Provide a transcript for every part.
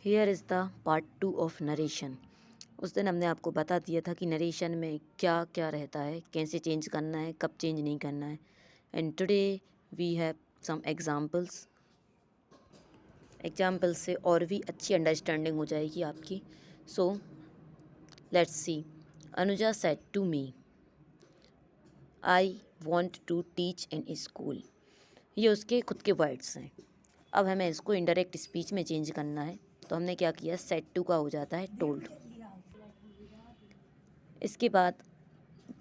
Here is the part 2 of narration. उस दिन हमने आपको बता दिया था कि नरेशन में क्या क्या रहता है, कैसे चेंज करना है, कब चेंज नहीं करना है। And today we have some examples. Examples से और भी अच्छी अंडरस्टैंडिंग हो जाएगी आपकी। So let's see. Anuja said to me, I want to teach in school. ये उसके खुद के वर्ड्स हैं। अब हमें इसको इनडायरेक्ट स्पीच में चेंज करना है, तो हमने क्या किया, सेड टू का हो जाता है टोल्ड। इसके बाद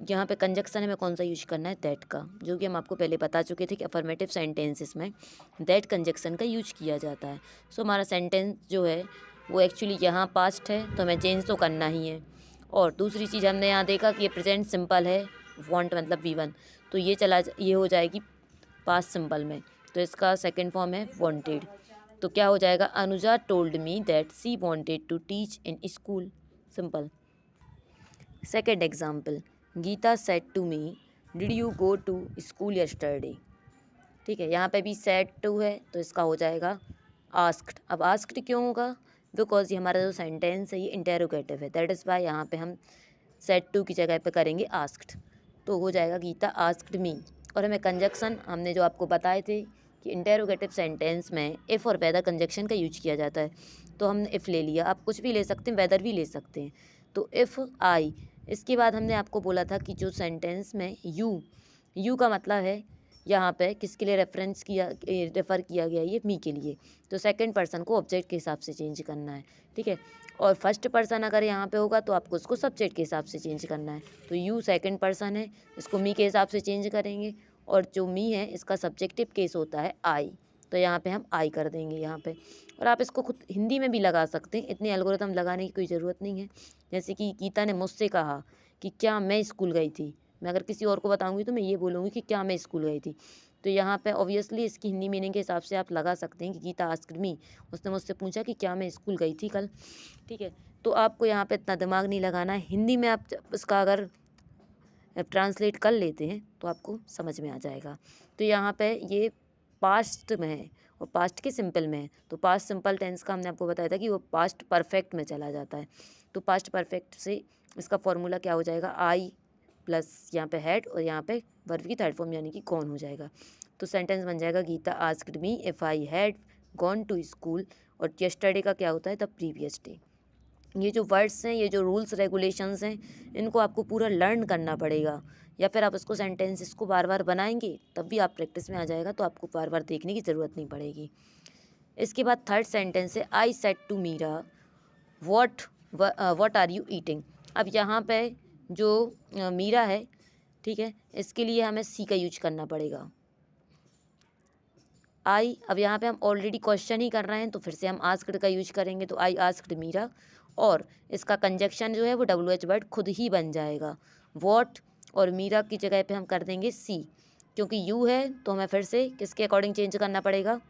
यहाँ पे कंजक्शन हमें कौन सा यूज करना है, दैट का, जो कि हम आपको पहले बता चुके थे कि अफर्मेटिव सेंटेंसेस में दैट कंजक्शन का यूज किया जाता है। सो हमारा सेंटेंस जो है वो एक्चुअली यहाँ पास्ट है, तो हमें चेंज तो करना ही है। और दूसरी चीज़ हमने यहाँ देखा कि ये प्रेजेंट सिंपल है, वांट मतलब वी1, तो ये हो जाएगी पास्ट सिंपल में, तो इसका सेकेंड फॉर्म है वांटेड। तो क्या हो जाएगा, Anuja told me that she wanted to teach in school. Simple. Second example, Geeta said to me, did you go to school yesterday. ठीक है, यहाँ पे भी सेड टू है, तो इसका हो जाएगा आस्क्ड। अब आस्क्ड क्यों होगा, बिकॉज ये हमारा जो सेंटेंस है ये इंटेरोगेटिव है, दैट इज़ वाई यहाँ पे हम सेड टू की जगह पे करेंगे आस्क्ड। तो हो जाएगा गीता आस्क्ड मी। और हमें कंजक्शन हमने जो आपको बताए थे कि इंटेरोगेटिव सेंटेंस में इफ़ और वेदर कंजक्शन का यूज किया जाता है, तो हमने इफ़ ले लिया, आप कुछ भी ले सकते हैं, वेदर भी ले सकते हैं। तो इफ़ आई, इसके बाद हमने आपको बोला था कि जो सेंटेंस में यू का मतलब है यहाँ पे किसके लिए रेफ़र किया गया, ये मी के लिए, तो सेकंड पर्सन को ऑब्जेक्ट के हिसाब से चेंज करना है। ठीक है, और फर्स्ट पर्सन अगर यहाँ पे होगा तो आपको उसको सब्जेक्ट के हिसाब से चेंज करना है। तो यू सेकंड पर्सन है, इसको मी के हिसाब से चेंज करेंगे, और जो मी है इसका सब्जेक्टिव केस होता है आई, तो यहाँ पे हम आई कर देंगे यहाँ पे। और आप इसको खुद हिंदी में भी लगा सकते हैं, इतने एल्गोरिथम लगाने की कोई ज़रूरत नहीं है। जैसे कि गीता ने मुझसे कहा कि क्या मैं स्कूल गई थी, मैं अगर किसी और को बताऊंगी तो मैं ये बोलूँगी कि क्या मैं स्कूल गई थी। तो यहाँ पे ऑब्वियसली इसकी हिंदी मीनिंग के हिसाब से आप लगा सकते हैं कि गीता आस्क्ड मी, उसने मुझसे पूछा कि क्या मैं स्कूल गई थी कल। ठीक है, तो आपको यहाँ पे इतना दिमाग नहीं लगाना है, हिंदी में आप इसका अगर ट्रांसलेट कर लेते हैं तो आपको समझ में आ जाएगा। तो यहाँ पे ये पास्ट में है और पास्ट के सिंपल में है, तो पास्ट सिंपल टेंस का हमने आपको बताया था कि वो पास्ट परफेक्ट में चला जाता है। तो पास्ट परफेक्ट से इसका फॉर्मूला क्या हो जाएगा, आई प्लस यहाँ पे हैड और यहाँ पे वर्ब की थर्ड फॉर्म यानी कि कौन हो जाएगा। तो सेंटेंस बन जाएगा, Geeta asked me if I had gone to school, और यस्टरडे का क्या होता है, द प्रीवियस डे। ये जो वर्ड्स हैं, ये जो रूल्स रेगुलेशंस हैं, इनको आपको पूरा लर्न करना पड़ेगा, या फिर आप इसको सेंटेंस इसको बार बार बनाएंगे तब भी आप प्रैक्टिस में आ जाएगा, तो आपको बार बार देखने की ज़रूरत नहीं पड़ेगी। इसके बाद थर्ड सेंटेंस है, I said to Meera what what are you eating. अब यहाँ पे जो मीरा है, ठीक है, इसके लिए हमें सी का यूज करना पड़ेगा। आई, अब यहाँ पे हम ऑलरेडी क्वेश्चन ही कर रहे हैं, तो फिर से हम आस्क्ड का यूज करेंगे, तो आई आस्क्ड मीरा, और इसका कंजक्शन जो है वो डब्ल्यू एच वर्ड खुद ही बन जाएगा, वॉट, और मीरा की जगह पे हम कर देंगे सी, क्योंकि यू है तो हमें फिर से किसके अकॉर्डिंग चेंज करना पड़ेगा,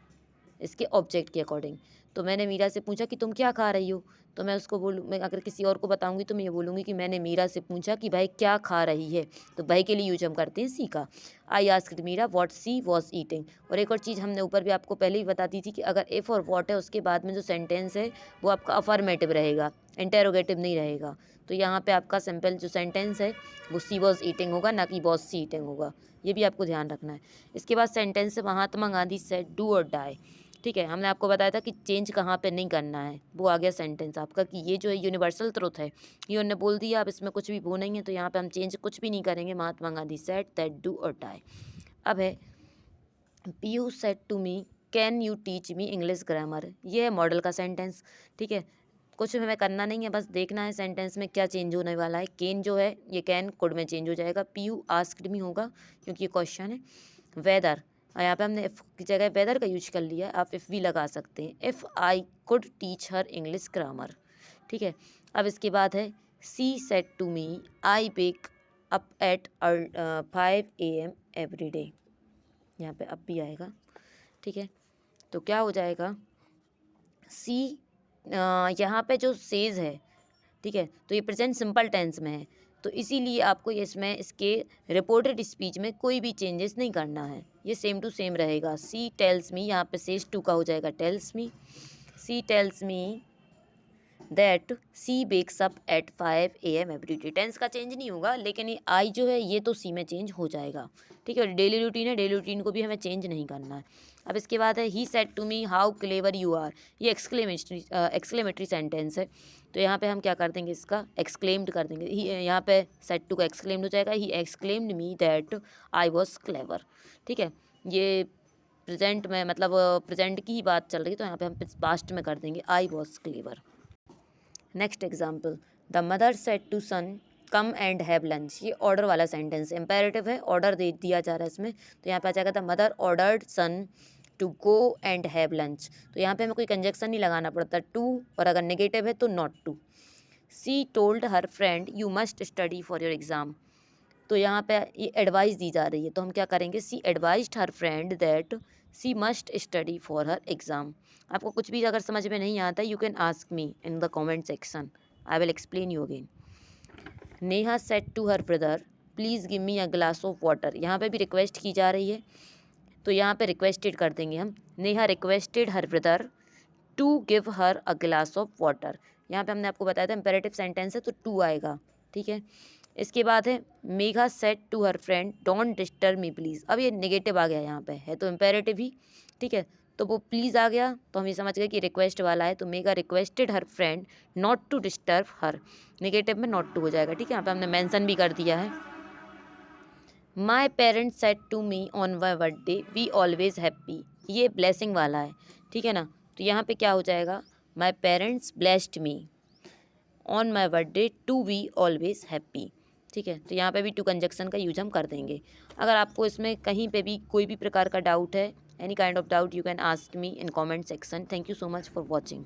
इसके ऑब्जेक्ट के अकॉर्डिंग। तो मैंने मीरा से पूछा कि तुम क्या खा रही हो, तो मैं उसको बोलूँ, मैं अगर किसी और को बताऊंगी तो मैं ये बोलूँगी कि मैंने मीरा से पूछा कि भाई क्या खा रही है, तो भाई के लिए यूज हम करते हैं सी का। I asked Meera what she was eating. और एक और चीज़ हमने ऊपर भी आपको पहले ही बता दी थी कि अगर इफ़ और वॉट है उसके बाद में जो सेंटेंस है वो आपका अफर्मेटिव रहेगा, इंटेरोगेटिव नहीं रहेगा। तो यहाँ पे आपका सिंपल जो सेंटेंस है वो सी वॉज ईटिंग होगा, ना कि वॉज सी ईटिंग होगा, ये भी आपको ध्यान रखना है। इसके बाद सेंटेंस है, महात्मा Gandhi said do or die. ठीक है, हमने आपको बताया था कि चेंज कहाँ पे नहीं करना है, वो आ गया सेंटेंस आपका कि ये जो है यूनिवर्सल ट्रुथ है, ये उन्होंने बोल दिया, अब इसमें कुछ भी वो नहीं है, तो यहाँ पे हम चेंज कुछ भी नहीं करेंगे। Mahatma Gandhi said that do or die. अब है, Piyu said to me can you teach me English grammar. ये है मॉडल का सेंटेंस। ठीक है, कुछ हमें करना नहीं है, बस देखना है सेंटेंस में क्या चेंज होने वाला है। कैन जो है ये कैन कुड में चेंज हो जाएगा, पीयू आस्क्ड मी होगा क्योंकि ये क्वेश्चन है। वेदर, यहाँ पे हमने इफ़ की जगह वेदर का यूज कर लिया है, आप इफ़ भी लगा सकते हैं, if I could teach her English grammar. ठीक है, अब इसके बाद है, she said to me I wake up at 5 AM every day. यहाँ पे अब भी आएगा। ठीक है, तो क्या हो जाएगा, सी यहाँ पे जो सेज है, ठीक है, तो ये प्रेजेंट सिंपल टेंस में है, तो इसीलिए आपको इसमें इसके रिपोर्टेड स्पीच में कोई भी चेंजेस नहीं करना है, ये सेम टू सेम रहेगा। सी टेल्स मी, यहाँ पे सेज टू का हो जाएगा tells me. She tells me that she wakes up at 5 AM every day. Tense का चेंज नहीं होगा, लेकिन ये आई जो है ये तो सी में चेंज हो जाएगा। ठीक है, डेली रूटीन है, डेली रूटीन को भी हमें चेंज नहीं करना है। अब इसके बाद है he said to me how clever you are. ये एक्सक्लेमेटरी सेंटेंस है, तो यहाँ पे हम क्या कर देंगे, इसका एक्सक्लेम्ड कर देंगे। ही यहाँ पे सेड टू का एक्सक्लेम्ड हो जाएगा, he exclaimed me that I was clever. ठीक है, ये प्रेजेंट में मतलब प्रेजेंट की ही बात चल रही है, तो यहाँ पे हम पास्ट में कर देंगे I was clever. Next example, the mother said to son come and have lunch. ये ऑर्डर वाला सेंटेंस है, इम्पेरेटिव है, ऑर्डर दे दिया जा रहा है इसमें, तो यहाँ पे आ जाएगा the mother ordered son to go and have lunch. तो यहाँ पे हमें कोई कंजक्शन नहीं लगाना पड़ता, टू, और अगर नेगेटिव है तो not to. She told her friend you must study for your exam. तो यहाँ पे ये एडवाइस दी जा रही है, तो हम क्या करेंगे, she advised her friend that she must study for her exam. आपको कुछ भी अगर समझ में नहीं आता, you can ask me in the comment section, I will explain you again. Neha said to her brother please give me a glass of water. यहाँ पे भी रिक्वेस्ट की जा रही है, तो यहाँ पे रिक्वेस्टेड कर देंगे हम। Neha requested her brother to give her a glass of water. यहाँ पे हमने आपको बताया था इम्पेरेटिव सेंटेंस है, तो टू आएगा। ठीक है, इसके बाद है Megha said to her friend don't disturb me please. अब ये नेगेटिव आ गया, यहाँ पे है तो इम्पेरेटिव ही। ठीक है, तो वो प्लीज़ आ गया, तो हम ये समझ गए कि रिक्वेस्ट वाला है, तो Megha requested her friend not to disturb her. Negative में नॉट टू हो जाएगा। ठीक है, यहाँ पे हमने मेंशन भी कर दिया है। My parents said to me on my birthday we always happy. ये ब्लेसिंग वाला है, ठीक है ना, तो यहाँ पे क्या हो जाएगा, my parents blessed me on my birthday to be always happy. ठीक है, तो यहाँ पे भी टू कंजक्शन का यूज हम कर देंगे। अगर आपको इसमें कहीं पे भी कोई भी प्रकार का डाउट है, any kind of doubt, you can ask me in comment section. Thank you so much for watching.